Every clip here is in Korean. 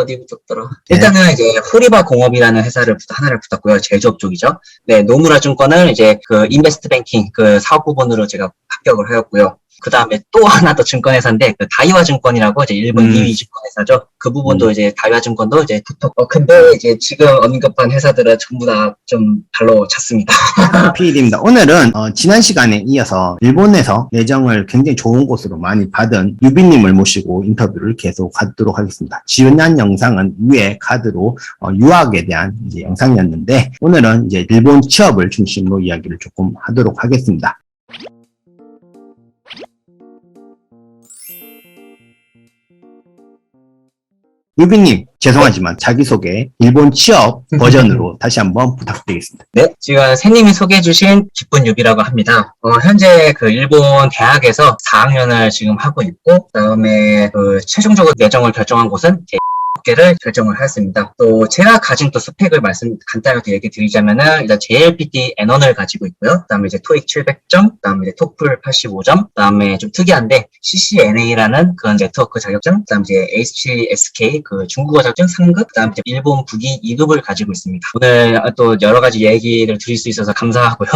어디 붙었더라. 일단은 이제 호리바 공업이라는 회사를 하나를 붙었고요. 제조업 쪽이죠. 네, 노무라 증권을 이제 그 인베스트 뱅킹 그 사업 부분으로 제가 합격을 하였고요. 그 다음에 또 하나 더 증권회사인데, 그 다이와 증권이라고 이제 일본 2위 증권회사죠. 그 부분도 이제 다이와 증권도 이제 붙었고, 근데 이제 지금 언급한 회사들은 전부 다 좀 발로 찼습니다. 피일입니다. 오늘은 지난 시간에 이어서 일본에서 내정을 굉장히 좋은 곳으로 많이 받은 유비님을 모시고 인터뷰를 계속 하도록 하겠습니다. 지난 영상은 위에 카드로 유학에 대한 이제 영상이었는데, 오늘은 이제 일본 취업을 중심으로 이야기를 조금 하도록 하겠습니다. 유비님, 죄송하지만 자기소개 일본 취업 버전으로 다시 한번 부탁드리겠습니다. 네, 지금 새님이 소개해주신 기쁜 유비라고 합니다. 현재 그 일본 대학에서 4학년을 지금 하고 있고, 그다음에 그 최종적으로 내정을 결정한 곳은 개를 결정을 하였습니다. 또 제가 가진 또 스펙을 간단하게 얘기 드리자면은 일단 JLPT N1을 가지고 있고요. 그다음에 이제 토익 700점, 그다음에 이제 토플 85점, 그다음에 좀 특이한데 CCNA라는 그런 네트워크 자격증, 그다음에 이제 HSK 그 중국어 자격증 상급, 그다음에 이제 일본 북이 2급을 가지고 있습니다. 오늘 또 여러 가지 얘기를 드릴 수 있어서 감사하고요.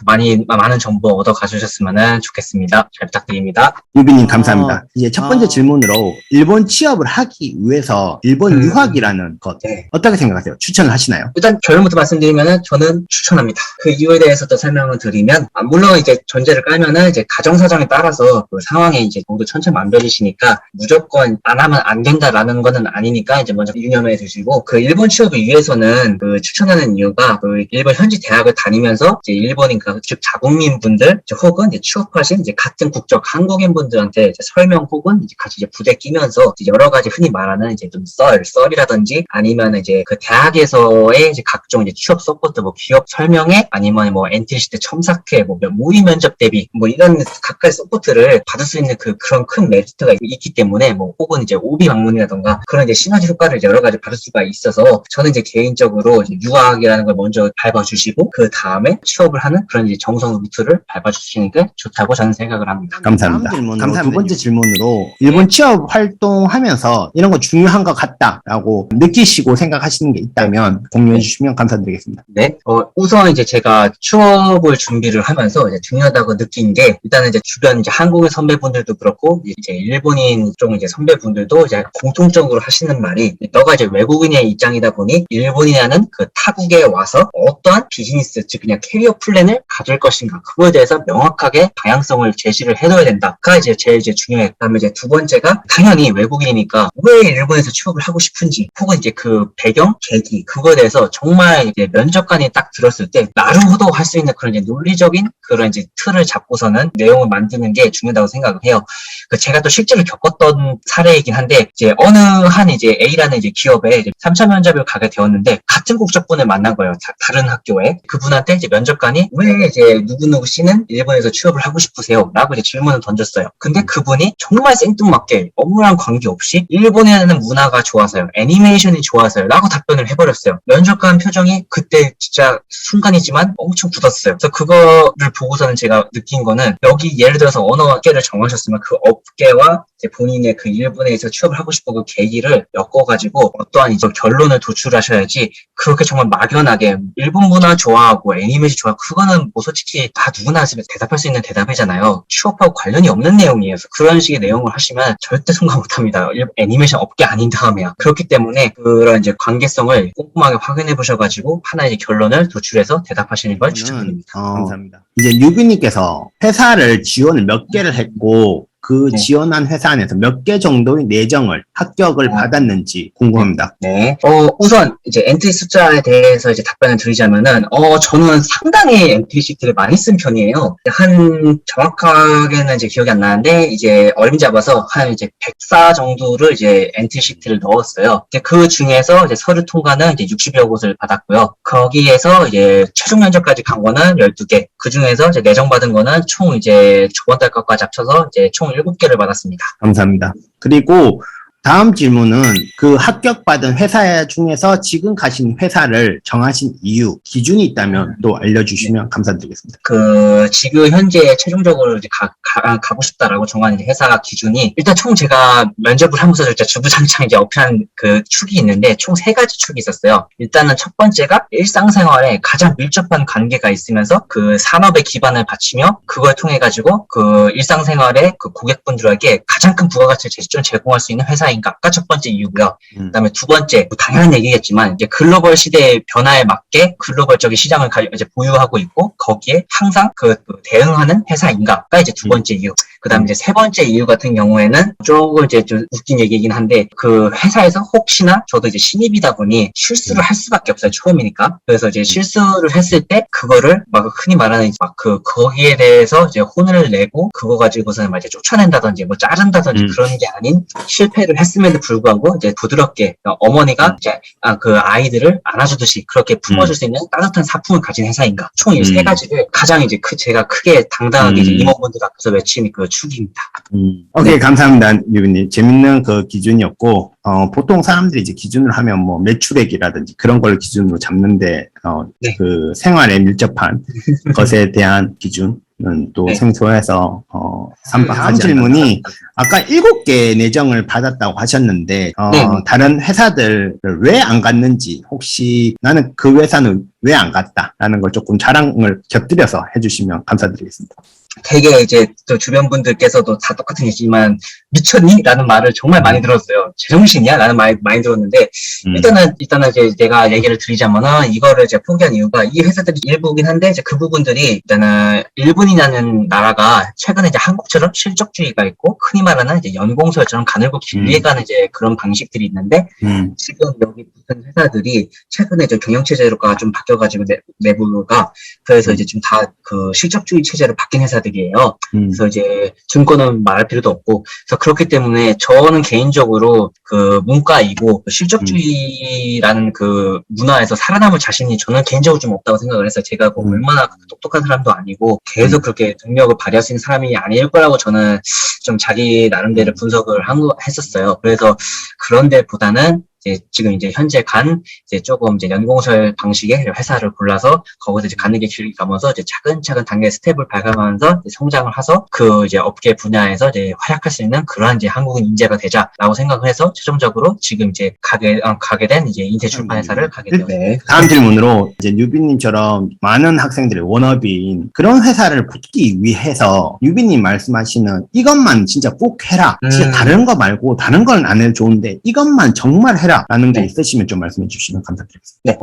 많은 정보 얻어 가주셨으면 좋겠습니다. 잘 부탁드립니다. 유비님 감사합니다. 이제 첫 번째 질문으로 일본 취업을 하기 위해서 일본 유학이라는 것 어떻게 생각하세요? 추천을 하시나요? 일단 결론부터 말씀드리면은 저는 추천합니다. 그 이유에 대해서 또 설명을 드리면 물론 이제 전제를 깔면은 이제 가정 사정에 따라서 그 상황에 이제 모두 천차만별이시니까 무조건 안 하면 안 된다라는 거는 아니니까 이제 먼저 유념해 두시고 그 일본 취업을 위해서는 그 추천하는 이유가 그 일본 현지 대학을 다니면서 이제 일본인 즉 자국민 분들 혹은 이제 취업하신 이제 같은 국적 한국인 분들한테 이제 설명 혹은 이제 같이 이제 부대 끼면서 이제 여러 가지 흔히 말하는 이제 좀 썰이라든지 아니면 이제 그 대학에서의 이제 각종 이제 취업 서포트 뭐 기업 설명회 아니면 뭐 NTC 때 첨삭회 뭐 모의 면접 대비 뭐 이런 각가지 서포트를 받을 수 있는 그런 큰 메리트가 있기 때문에 뭐 혹은 이제 오비 방문이라던가 그런 이제 시너지 효과를 여러 가지 받을 수가 있어서 저는 이제 개인적으로 이제 유학이라는 걸 먼저 밟아주시고 그 다음에 취업을 하는 그런 이제 정성 루트를 밟아주시는 게 좋다고 저는 생각을 합니다. 감사합니다. 감사합니다. 두 번째 질문으로 일본 취업 활동하면서 이런 거 중요한 것 같다라고 느끼시고 생각하시는 게 있다면 공유해 주시면 감사드리겠습니다. 네. 우선 이제 제가 취업을 준비를 하면서 이제 중요하다고 느낀 게 일단은 이제 주변 이제 한국인 선배분들도 그렇고 이제 일본인 쪽 이제 선배분들도 이제 공통적으로 하시는 말이 너가 이제 외국인의 입장이다 보니 일본이라는 그 타국에 와서 어떠한 비즈니스 즉 그냥 캐리어 플랜을 가질 것인가 그거에 대해서 명확하게 방향성을 제시를 해둬야 된다가 이제 제일 중요해요. 그다음에 이제 두 번째가 당연히 외국인이니까 왜 일본에서 취업을 하고 싶은지 혹은 이제 그 배경, 계기 그거에 대해서 정말 이제 면접관이 딱 들었을 때 나름호도 할 수 있는 그런 이제 논리적인 그런 이제 틀을 잡고서는 내용을 만드는 게 중요하다고 생각을 해요. 제가 또 실제로 겪었던 사례이긴 한데 이제 어느 한 이제 A라는 이제 기업에 이제 3차 면접을 가게 되었는데 같은 국적분을 만난 거예요. 다른 학교에 그분한테 이제 면접관이 왜 이제 누구누구 씨는 일본에서 취업을 하고 싶으세요? 라고 이제 질문을 던졌어요. 근데 그분이 정말 생뚱맞게 업무랑 관계없이 일본에는 문화가 좋아서요. 애니메이션이 좋아서요. 라고 답변을 해버렸어요. 면접관 표정이 그때 진짜 순간이지만 엄청 굳었어요. 그래서 그거를 보고서는 제가 느낀 거는 여기 예를 들어서 어느 업계를 정하셨으면 그 업계와 이제 본인의 그 일본에서 취업을 하고 싶은 그 계기를 엮어가지고 어떠한 이제 결론을 도출하셔야지 그렇게 정말 막연하게 일본 문화 좋아하고 애니메이션 좋아하고 그거는 뭐 솔직히 다 누구나 대답할 수 있는 대답이잖아요. 취업하고 관련이 없는 내용이에요. 그런 식의 내용을 하시면 절대 성공 못합니다. 애니메이션 업계 아닌 다음에야. 그렇기 때문에 그런 이제 관계성을 꼼꼼하게 확인해 보셔가지고 하나의 결론을 도출해서 대답하시는 걸 추천드립니다. 감사합니다. 이제 유비님께서 회사를 지원을 몇 개를 했고 그 지원한 회사 안에서 몇 개 정도의 내정을 합격을 받았는지 궁금합니다. 네. 우선 이제 엔트리 숫자에 대해서 이제 답변을 드리자면은 저는 상당히 엔트리 시트를 많이 쓴 편이에요. 정확하게는 이제 기억이 안 나는데 이제 어림 잡아서 한 이제 104 정도를 이제 엔트리 시트를 넣었어요. 그 중에서 이제 서류 통과는 이제 60여 곳을 받았고요. 거기에서 이제 최종 면접까지 간 거는 12개. 그 중에서 이제 내정받은 거는 총 이제 저번 달 것까지 합쳐서 이제 총 7개를 받았습니다. 감사합니다. 그리고 다음 질문은 그 합격받은 회사 중에서 지금 가신 회사를 정하신 이유, 기준이 있다면 또 알려주시면 감사드리겠습니다. 지금 현재 최종적으로 이제 가고 싶다라고 정한 이제 회사 기준이, 일단 총 제가 면접을 하면서 진짜 주구장창 이제 어필한 그 축이 있는데, 총 3가지 축이 있었어요. 일단은 첫 번째가 일상생활에 가장 밀접한 관계가 있으면서 그 산업에 기반을 바치며 그걸 통해 가지고 그 일상생활에 그 고객분들에게 가장 큰 부가가치를 제공할 수 있는 회사인가가 첫 번째 이유고요. 그다음에 두 번째, 뭐 당연한 얘기겠지만 이제 글로벌 시대의 변화에 맞게 글로벌적인 시장을 이제 보유하고 있고 거기에 항상 그 대응하는 회사인가가 이제 두 번째 이유. 그다음에 이제 세 번째 이유 같은 경우에는 조금 이제 좀 웃긴 얘기이긴 한데, 그 회사에서 혹시나 저도 이제 신입이다 보니 실수를 할 수밖에 없어요. 처음이니까. 그래서 이제 실수를 했을 때 그거를 막 흔히 말하는 막 거기에 대해서 이제 혼을 내고 그거 가지고서는 막 이제 쫓아낸다든지 뭐 자른다든지 그런 게 아닌, 실패를 했음에도 불구하고 이제 부드럽게 어머니가 이제 그 아이들을 안아주듯이 그렇게 품어줄 수 있는 따뜻한 사품을 가진 회사인가. 총 이 세 가지를 가장 이제 제가 크게 당당하게 이제 임원분들 앞에서 외친 그 축입니다. 오케이, 감사합니다, 유빈님. 재밌는 그 기준이었고, 보통 사람들이 이제 기준을 하면 뭐 매출액이라든지 그런 걸 기준으로 잡는데, 네. 그 생활에 밀접한 것에 대한 기준은 또 네. 생소해서, 다음 질문이 아까 7개 내정을 받았다고 하셨는데, 네. 다른 회사들을 왜 안 갔는지, 혹시 나는 그 회사는 왜 안 갔다? 라는 걸 조금 자랑을 곁들여서 해주시면 감사드리겠습니다. 되게 이제 또 주변 분들께서도 다 똑같은 얘기지만, 미쳤니? 라는 말을 정말 많이 들었어요. 제정신이야? 라는 말 많이 들었는데, 일단은 이제 내가 얘기를 드리자면은, 이거를 제가 포기한 이유가, 이 회사들이 일부긴 한데, 이제 그 부분들이, 일단은 일본이라는 나라가 최근에 이제 한국처럼 실적주의가 있고, 흔히 말하는 이제 연공서처럼 가늘고 길게 가는 이제 그런 방식들이 있는데, 지금 여기 붙은 회사들이 최근에 이제 경영체제가 좀 바뀌어가지고, 내부가, 그래서 이제 좀 다 그 실적주의 체제로 바뀐 회사들이에요. 그래서 이제 증권은 말할 필요도 없고, 그래서 그렇기 때문에 저는 개인적으로 그 문과이고 실적주의라는 그 문화에서 살아남을 자신이 저는 개인적으로 좀 없다고 생각을 해서, 제가 뭐 얼마나 똑똑한 사람도 아니고 계속 그렇게 능력을 발휘할 수 있는 사람이 아닐 거라고 저는 좀 자기 나름대로 분석을 했었어요. 그래서 그런 데보다는 지금 이제 현재 이제 조금 이제 연공설 방식의 회사를 골라서 거기서 이제 가는 게 길게 가면서 이제 차근차근 단계 스텝을 밟아가면서 성장을 해서 그 이제 업계 분야에서 이제 활약할 수 있는 그러한 이제 한국인 인재가 되자라고 생각을 해서 최종적으로 지금 이제 가게 된 이제 인쇄 출판 회사를 가게 되었습니다. 다음 질문으로 이제 유빈님처럼 많은 학생들의 워너비인 그런 회사를 붙기 위해서 유빈님 말씀하시는 이것만 진짜 꼭 해라. 진짜 다른 거 말고 다른 건 안 해도 좋은데 이것만 정말 해라. 라는 게 있으시면 좀 말씀해 주시면 감사드리겠습니다. 네,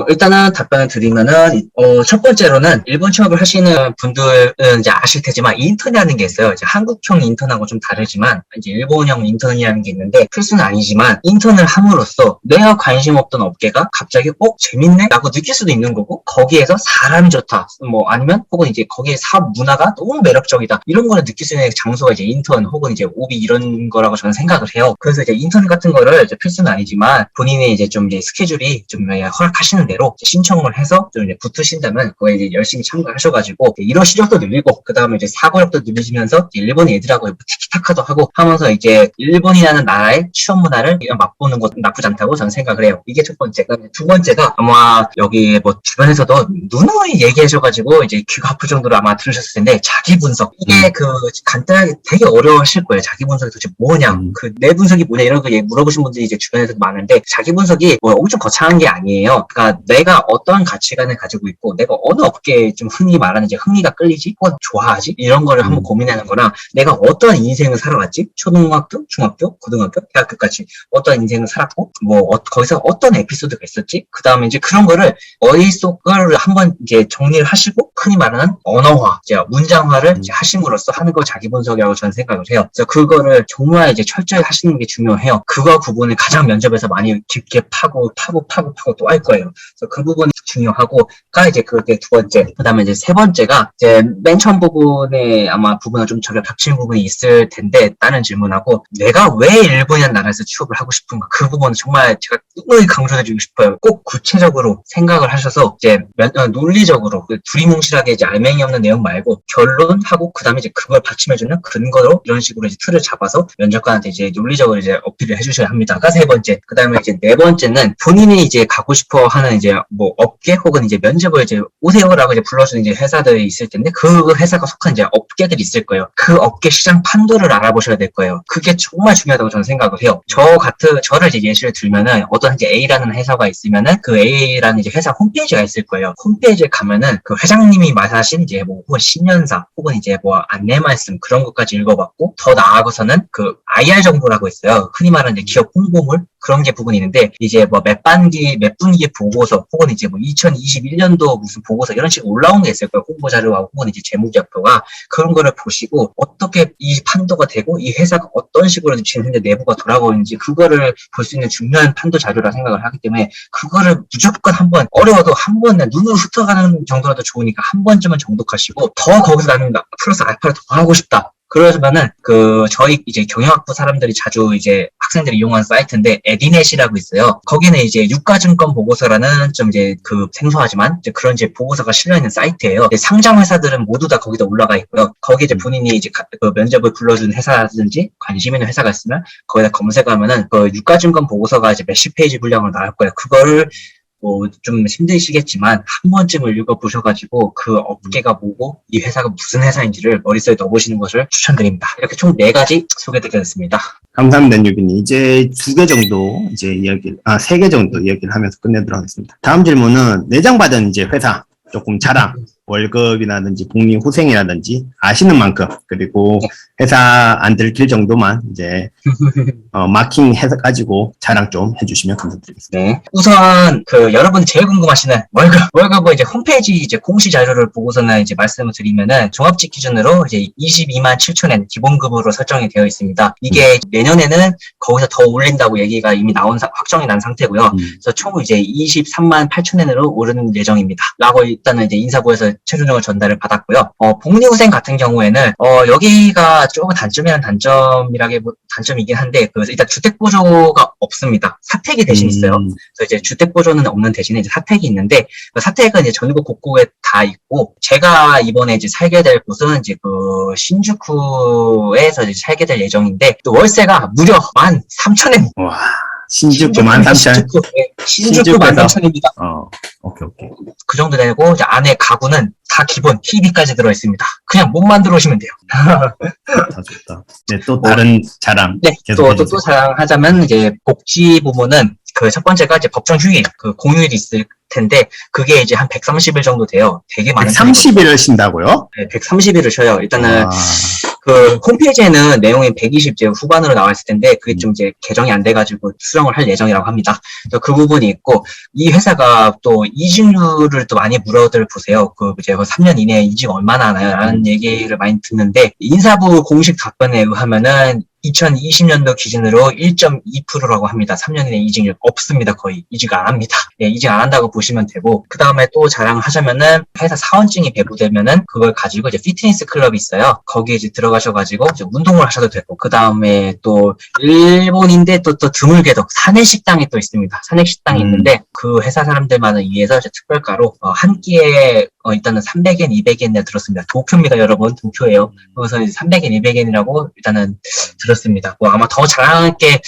일단은 답변을 드리면은, 첫 번째로는 일본 취업을 하시는 분들은 이제 아실 테지만 인턴이라는 게 있어요. 이제 한국형 인턴하고 좀 다르지만, 이제 일본형 인턴이라는 게 있는데, 필수는 아니지만, 인턴을 함으로써 내가 관심 없던 업계가 갑자기, 재밌네? 라고 느낄 수도 있는 거고, 거기에서 사람이 좋다. 뭐, 아니면, 혹은 이제 거기에 사업 문화가 너무 매력적이다. 이런 거를 느낄 수 있는 장소가 이제 인턴, 혹은 이제 오비 이런 거라고 저는 생각을 해요. 그래서 이제 인턴 같은 거를 이제 필수는 아니지만, 본인이 이제 좀 이제 스케줄이 좀 허락하시는 대로 신청을 해서 좀 이제 붙으신다면 그거에 이제 열심히 참가하셔가지고 이런 실력도 늘리고, 그 다음에 이제 사고력도 늘리시면서 일본 애들하고 티키타카도 하고 하면서 이제 일본이라는 나라의 취업 문화를 맛보는 것도 나쁘지 않다고 저는 생각을 해요. 이게 첫 번째가. 두 번째가 아마 여기 뭐 주변에서도 누누이 얘기하셔가지고 이제 귀가 아플 정도로 아마 들으셨을 텐데, 자기 분석. 이게 간단하게 되게 어려워하실 거예요. 자기 분석이 도대체 뭐냐, 내 분석이 뭐냐, 이런 거 물어보신 분들이 이제 주변에서 많은데, 자기 분석이 뭐 엄청 거창한 게 아니에요. 그러니까 내가 어떤 가치관을 가지고 있고, 내가 어느 업계에 좀 흔히 말하는 이제 흥미가 끌리지, 혹은 좋아하지, 이런 거를 한번 고민하는 거나, 내가 어떤 인생을 살아왔지, 초등학교, 중학교, 고등학교, 대학교까지 어떤 인생을 살았고, 뭐 거기서 어떤 에피소드가 있었지, 그 다음에 이제 그런 거를 머릿속을 한번 이제 정리를 하시고, 흔히 말하는 언어화, 이제 문장화를 이제 하심으로써 하는 거 자기 분석이라고 저는 생각을 해요. 그래서 그거를 정말 이제 철저히 하시는 게 중요해요. 그거 부분을 가장 면접에 면접에서 많이 깊게 파고 또 할 거예요. 그래서 그 부분이 중요하고가 이제 그게 두 번째. 그다음에 이제 세 번째가 이제 맨 처음 부분에 아마 부분은 좀 저게 겹치는 부분이 있을 텐데 다른 질문하고 내가 왜 일본이라는 나라에서 취업을 하고 싶은가 그 부분은 정말 제가 끈끈히 강조해주고 싶어요. 꼭 구체적으로 생각을 하셔서 이제 논리적으로 두리뭉실하게 이제 알맹이 없는 내용 말고 결론하고 그다음에 이제 그걸 받침해주는 근거로 이런 식으로 이제 틀을 잡아서 면접관한테 이제 논리적으로 이제 어필을 해주셔야 합니다. 가 세 번째. 그다음에 이제 네 번째는 본인이 이제 가고 싶어 하는 이제 뭐 업계 혹은 이제 면접을 이제 오세요라고 이제 불러주는 이제 회사들이 있을 텐데 그 회사가 속한 이제 업계들이 있을 거예요. 그 업계 시장 판도를 알아보셔야 될 거예요. 그게 정말 중요하다고 저는 생각을 해요. 저를 이제 예시를 들면은 어떤 이제 A라는 회사가 있으면은 그 A라는 이제 회사 홈페이지가 있을 거예요. 홈페이지에 가면은 그 회장님이 말하신 이제 뭐 혹은 신년사 혹은 이제 뭐 안내 말씀 그런 것까지 읽어봤고 더 나아가서는 그 IR 정보라고 있어요. 흔히 말하는 이제 기업 홍보물 그런 게 부분이 있는데 이제 뭐 몇 분기 보고서 혹은 이제 뭐 2021년도 무슨 보고서 이런 식으로 올라온 게 있을 거예요. 홍보 자료와 혹은 이제 재무제표가 그런 거를 보시고 어떻게 이 판도가 되고 이 회사가 어떤 식으로 지금 현재 내부가 돌아가는지 그거를 볼 수 있는 중요한 판도 자료라 생각을 하기 때문에 그거를 무조건 한번 어려워도 한번 눈으로 훑어가는 정도라도 좋으니까 한 번쯤은 정독하시고 더 거기서 나는 플러스 알파를 더 하고 싶다. 그러면은 저희 이제 경영학부 사람들이 자주 이제 학생들이 이용하는 사이트인데 에디넷이라고 있어요. 거기는 이제 유가증권 보고서라는 좀 이제 생소하지만 이제 그런 이제 보고서가 실려 있는 사이트예요. 상장 회사들은 모두 다 거기다 올라가 있고요. 거기에 이제 본인이 이제 그 면접을 불러주는 회사든지 관심 있는 회사가 있으면 거기다 검색하면은 그 유가증권 보고서가 이제 몇십 페이지 분량으로 나올 거예요. 그거를 뭐 좀 힘드시겠지만 한 번쯤을 읽어보셔가지고 그 업계가 뭐고 이 회사가 무슨 회사인지를 머릿속에 넣어보시는 것을 추천드립니다. 이렇게 총 4가지 소개드렸습니다. 감사합니다, 유빈님. 이제 2개 정도 세 개 정도 이야기를 하면서 끝내도록 하겠습니다. 다음 질문은 내장받은 이제 회사 조금 자랑, 월급이라든지 복리 후생이라든지 아시는 만큼 그리고 회사 안 들킬 정도만 이제 마킹 해서 가지고 자랑 좀 해주시면 감사드리겠습니다. 네. 우선 여러분 제일 궁금하시는 월급을 이제 홈페이지 이제 공시 자료를 보고서는 이제 말씀을 드리면은 종합직 기준으로 이제 22만 7천엔 기본급으로 설정이 되어 있습니다. 이게 내년에는 거기서 더 올린다고 얘기가 이미 확정이 난 상태고요. 그래서 총 이제 23만 8천엔으로 오르는 예정입니다. 라고 일단은 이제 인사부에서 최종적으로 전달을 받았고요. 복리후생 같은 경우에는 여기가 조금 단점이긴 한데 일단 주택보조가 없습니다. 사택이 대신 있어요. 그래서 이제 주택보조는 없는 대신에 이제 사택이 있는데 그 사택은 이제 전국 곳곳에 다 있고 제가 이번에 이제 살게 될 곳은 이제 신주쿠에서 이제 살게 될 예정인데 또 월세가 무려 13,000엔. 와. 신주쿠 13,000. 신주쿠 13,000입니다. 오케이. 그 정도 되고, 이제 안에 가구는 다 기본, TV까지 들어있습니다. 그냥 몸만 들어오시면 돼요. 좋다. 네, 또 다른 자랑. 네, 또 자랑하자면, 이제 복지 부분은 첫 번째가 이제 법정 휴일, 공휴일이 있을 텐데, 그게 이제 한 130일 정도 돼요. 되게 많은. 130일을 쉰다고요? 네, 130일을 쉬어요. 일단은, 홈페이지에는 내용이 120제 후반으로 나와 있을 텐데, 그게 좀 이제 개정이 안 돼가지고 수령을 할 예정이라고 합니다. 그래서 그 부분이 있고, 이 회사가 또 이직률을 또 많이 물어들 보세요. 이제 3년 이내에 이직 얼마나 하나요? 라는 얘기를 많이 듣는데, 인사부 공식 답변에 의하면은, 2020년도 기준으로 1.2%라고 합니다. 3년 이내 이직률 없습니다. 거의 이직 안 합니다. 예, 이직 안 한다고 보시면 되고 그 다음에 또 자랑하자면은 회사 사원증이 배부되면은 그걸 가지고 이제 피트니스 클럽이 있어요. 거기에 이제 들어가셔가지고 이제 운동을 하셔도 되고 그 다음에 또 일본인데 또 드물게도 산해식당이 또 있습니다. 산해식당이 있는데 그 회사 사람들만을 위해서 이제 특별가로 한 끼에 일단은 300엔, 200엔 들었습니다. 도쿄입니다, 여러분. 도쿄예요. 그래서 이제 300엔, 200엔이라고 일단은 들었습니다. 아마 더 자랑할 게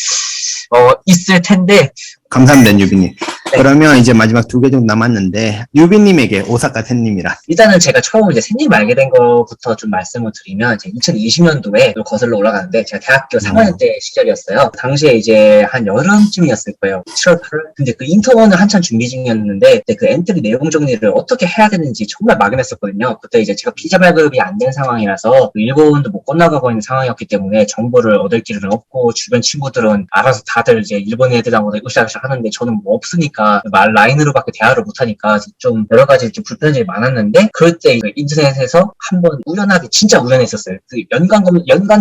있을 텐데. 감사합니다, 유빈님. 네. 그러면 이제 마지막 2개 정도 남았는데 유빈님에게 오사카 샌님이라. 일단은 제가 처음 이제 샌님 알게 된 거부터 좀 말씀을 드리면 2020년도에 거슬러 올라가는데 제가 대학교 3학년 때 시절이었어요. 당시에 이제 한 여름쯤이었을 거예요. 7월, 8월. 근데 그 인턴을 한참 준비 중이었는데 그 엔트리 내용 정리를 어떻게 해야 되는지 정말 막연했었거든요. 그때 이제 제가 비자 발급이 안 된 상황이라서 일본도 못 건너가고 있는 상황이었기 때문에 정보를 얻을 길은 없고 주변 친구들은 알아서 다들 이제 일본 애들하고 으쌰으쌰 하는데 저는 뭐 없으니까 제가 라인으로밖에 대화를 못하니까 좀 여러 가지 좀 불편한 점이 많았는데, 그럴 때 인터넷에서 한번 우연하게, 진짜 우연했었어요. 그 연관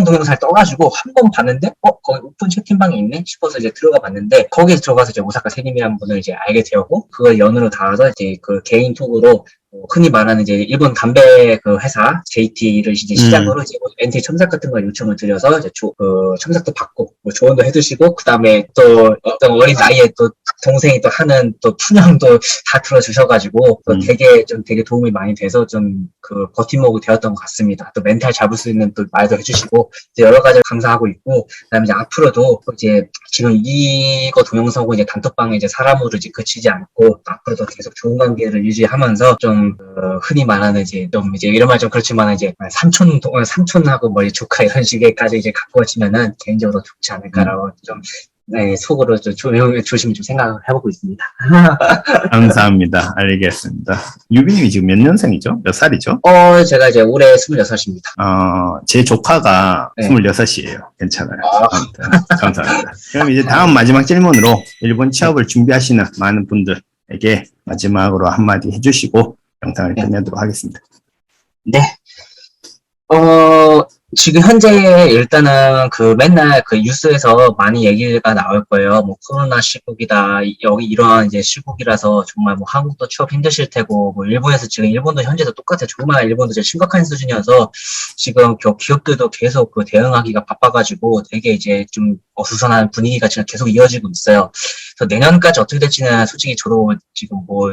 동영상을 떠가지고 한 번 봤는데, 거기 오픈 채팅방이 있네 싶어서 이제 들어가 봤는데, 거기에 들어가서 이제 오사카 세님이라는 분을 이제 알게 되었고, 그걸 연으로 닿아서 이제 그 개인 톡으로 흔히 말하는 이제 일본 담배 그 회사 JT를 이제 시작으로 이제 NT 첨삭 같은 거 요청을 드려서 이제 첨삭도 받고 뭐 조언도 해주시고, 그 다음에 또 어떤 어린 나이에 또 동생이 또 하는 또 푸념도 다 들어주셔가지고 또 되게 도움이 많이 돼서 좀 그 버팀목이 되었던 것 같습니다. 또 멘탈 잡을 수 있는 또 말도 해주시고 이제 여러 가지 감사하고 있고, 그다음에 이제 앞으로도 이제 지금 이거 동영상하고 이제 단톡방에 이제 사람으로 이제 그치지 않고 앞으로도 계속 좋은 관계를 유지하면서 좀 흔히 말하는 이제 좀 이제 이런 말 좀 그렇지만 이제 삼촌하고 뭐 조카 이런 식의까지 이제 가까워지면은 개인적으로 좋지 않을까라고 좀 네, 속으로 좀 조심히 좀 생각을 해보고 있습니다. 감사합니다. 알겠습니다. 유빈님이 지금 몇 년생이죠? 몇 살이죠? 제가 이제 올해 26입니다. 제 조카가 네. 26이에요. 괜찮아요. 아무튼 감사합니다. 그럼 이제 다음 마지막 질문으로 일본 취업을 준비하시는 많은 분들에게 마지막으로 한마디 해주시고 영상을 끝내도록 하겠습니다. 네. 지금 현재 일단은 그 맨날 그 뉴스에서 많이 얘기가 나올 거예요. 뭐 코로나 시국이다. 여기 이러한 이제 시국이라서 정말 뭐 한국도 취업 힘드실 테고, 뭐 일본에서 지금 일본도 현재도 똑같아요. 정말 일본도 이제 심각한 수준이어서 지금 기업들도 계속 그 대응하기가 바빠가지고 되게 이제 좀 어수선한 분위기가 지금 계속 이어지고 있어요. 그래서 내년까지 어떻게 될지는 솔직히 저도 지금 뭐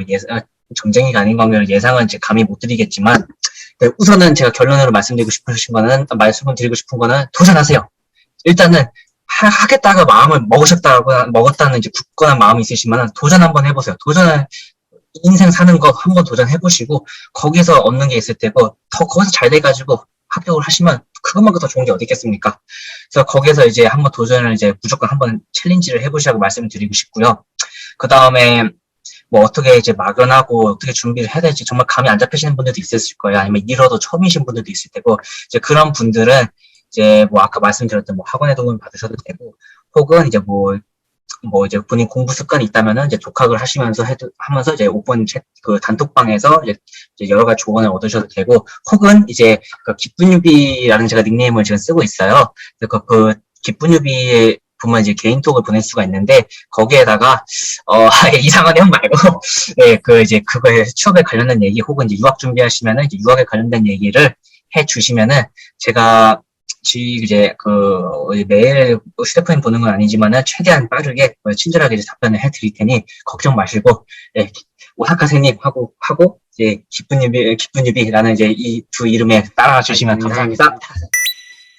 전쟁이 아닌 거면 예상은 이제 감히 못 드리겠지만, 우선은 제가 결론으로 말씀드리고 싶은 거는 도전하세요. 일단은 하겠다가 마음을 먹었다는 이제 굳건한 마음이 있으시면 도전 한번 해보세요. 인생 사는 거 한번 도전해보시고 거기서 얻는 게 있을 테고, 거기서 잘 돼가지고 합격을 하시면 그것만큼 더 좋은 게 어디 있겠습니까? 그래서 거기서 이제 한번 도전을 이제 무조건 한번 챌린지를 해보시라고 말씀을 드리고 싶고요. 그 다음에 뭐 어떻게 이제 막연하고 어떻게 준비를 해야 될지 정말 감이 안 잡히시는 분들도 있으실 거예요. 아니면 이러도 처음이신 분들도 있을 테고, 이제 그런 분들은 이제 뭐 아까 말씀드렸던 뭐 학원의 도움을 받으셔도 되고, 혹은 이제 뭐 이제 본인 공부 습관이 있다면은 이제 독학을 하면서 이제 오픈 그 단톡방에서 이제 여러 가지 조언을 얻으셔도 되고, 혹은 이제 그 기쁜 유비라는 제가 닉네임을 지금 쓰고 있어요. 그 기쁜 유비에 보면 이제 개인톡을 보낼 수가 있는데, 거기에다가 이상한 내용 말고 이제 그거에 취업에 관련된 얘기, 혹은 이제 유학 준비하시면은 이제 유학에 관련된 얘기를 해 주시면은 제가 이제 매일 휴대폰 보는 건 아니지만은 최대한 빠르게 친절하게 이제 답변을 해 드릴 테니 걱정 마시고, 오사카세님 하고 이제 기쁜 유비라는 이제 이 두 이름에 따라와 주시면 감사합니다.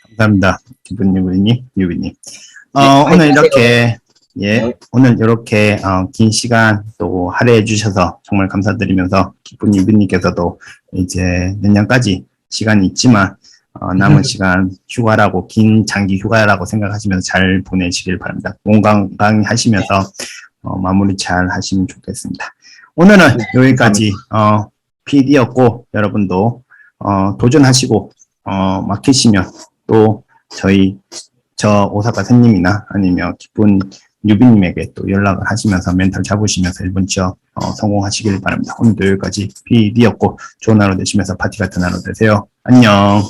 감사합니다. 기쁜 유비님. 네, 오늘 이렇게 긴 시간 또 할애해 주셔서 정말 감사드리면서, 기쁜 유비님께서도 이제 내년까지 시간이 있지만 남은 시간 휴가라고, 긴 장기 휴가라고 생각하시면서 잘 보내시길 바랍니다. 건강히 하시면서 마무리 잘 하시면 좋겠습니다. 오늘은 여기까지 PD였고, 여러분도 도전하시고 막히시면 또 저 오사카 쌤님이나 아니면 기쁜 유비님에게 또 연락을 하시면서 멘탈 잡으시면서 일본 취업 성공하시길 바랍니다. 오늘도 여기까지 PD였고 좋은 하루 되시면서 파티 같은 하루 되세요. 안녕.